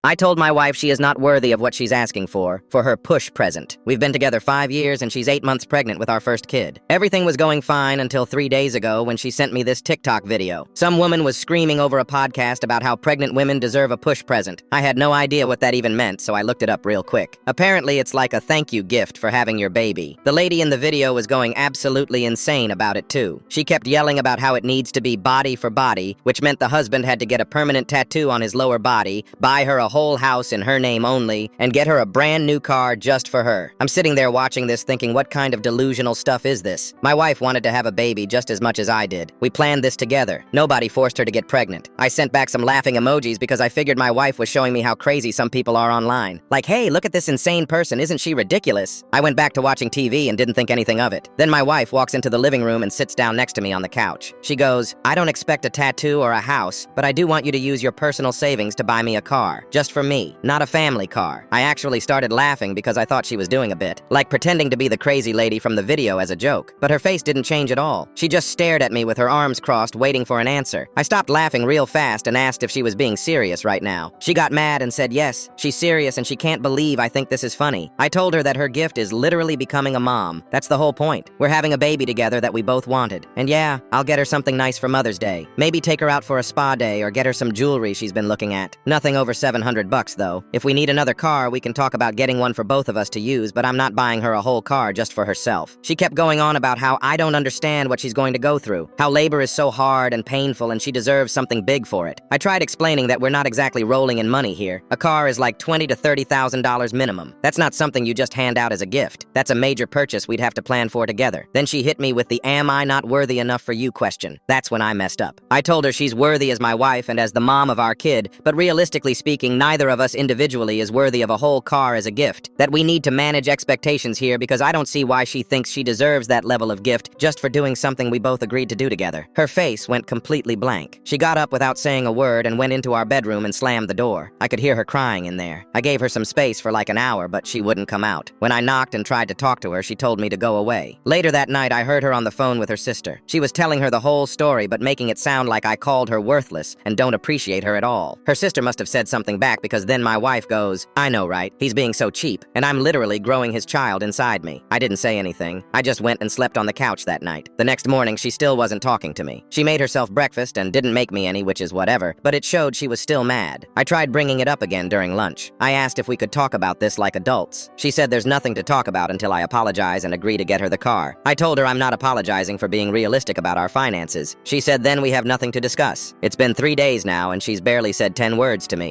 I told my wife she is not worthy of what she's asking for her push present. We've been together 5 years and she's 8 months pregnant with our first kid. Everything was going fine until 3 days ago when she sent me this TikTok video. Some woman was screaming over a podcast about how pregnant women deserve a push present. I had no idea what that even meant, so I looked it up real quick. Apparently, it's like a thank you gift for having your baby. The lady in the video was going absolutely insane about it too. She kept yelling about how it needs to be body for body, which meant the husband had to get a permanent tattoo on his lower body, buy her a whole house in her name only, and get her a brand new car just for her. I'm sitting there watching this thinking, what kind of delusional stuff is this? My wife wanted to have a baby just as much as I did. We planned this together. Nobody forced her to get pregnant. I sent back some laughing emojis because I figured my wife was showing me how crazy some people are online. Like, hey, look at this insane person, isn't she ridiculous? I went back to watching TV and didn't think anything of it. Then my wife walks into the living room and sits down next to me on the couch. She goes, I don't expect a tattoo or a house, but I do want you to use your personal savings to buy me a car. Just for me, not a family car. I actually started laughing because I thought she was doing a bit, like pretending to be the crazy lady from the video as a joke. But her face didn't change at all. She just stared at me with her arms crossed, waiting for an answer. I stopped laughing real fast and asked if she was being serious right now. She got mad and said yes, she's serious and she can't believe I think this is funny. I told her that her gift is literally becoming a mom. That's the whole point. We're having a baby together that we both wanted. And yeah, I'll get her something nice for Mother's Day. Maybe take her out for a spa day or get her some jewelry she's been looking at. Nothing over $700 though. If we need another car, we can talk about getting one for both of us to use, but I'm not buying her a whole car just for herself. She kept going on about how I don't understand what she's going to go through, how labor is so hard and painful and she deserves something big for it. I tried explaining that we're not exactly rolling in money here. A car is like $20,000 to $30,000 minimum. That's not something you just hand out as a gift. That's a major purchase we'd have to plan for together. Then she hit me with the am I not worthy enough for you question. That's when I messed up. I told her she's worthy as my wife and as the mom of our kid, but realistically speaking, neither of us individually is worthy of a whole car as a gift. That we need to manage expectations here because I don't see why she thinks she deserves that level of gift just for doing something we both agreed to do together. Her face went completely blank. She got up without saying a word and went into our bedroom and slammed the door. I could hear her crying in there. I gave her some space for like an hour, but she wouldn't come out. When I knocked and tried to talk to her, she told me to go away. Later that night, I heard her on the phone with her sister. She was telling her the whole story, but making it sound like I called her worthless and don't appreciate her at all. Her sister must have said something back because then my wife goes, I know, right? He's being so cheap, and I'm literally growing his child inside me. I didn't say anything. I just went and slept on the couch that night. The next morning, she still wasn't talking to me. She made herself breakfast and didn't make me any, which is whatever, but it showed she was still mad. I tried bringing it up again during lunch. I asked if we could talk about this like adults. She said there's nothing to talk about until I apologize and agree to get her the car. I told her I'm not apologizing for being realistic about our finances. She said then we have nothing to discuss. It's been 3 days now and she's barely said 10 words to me.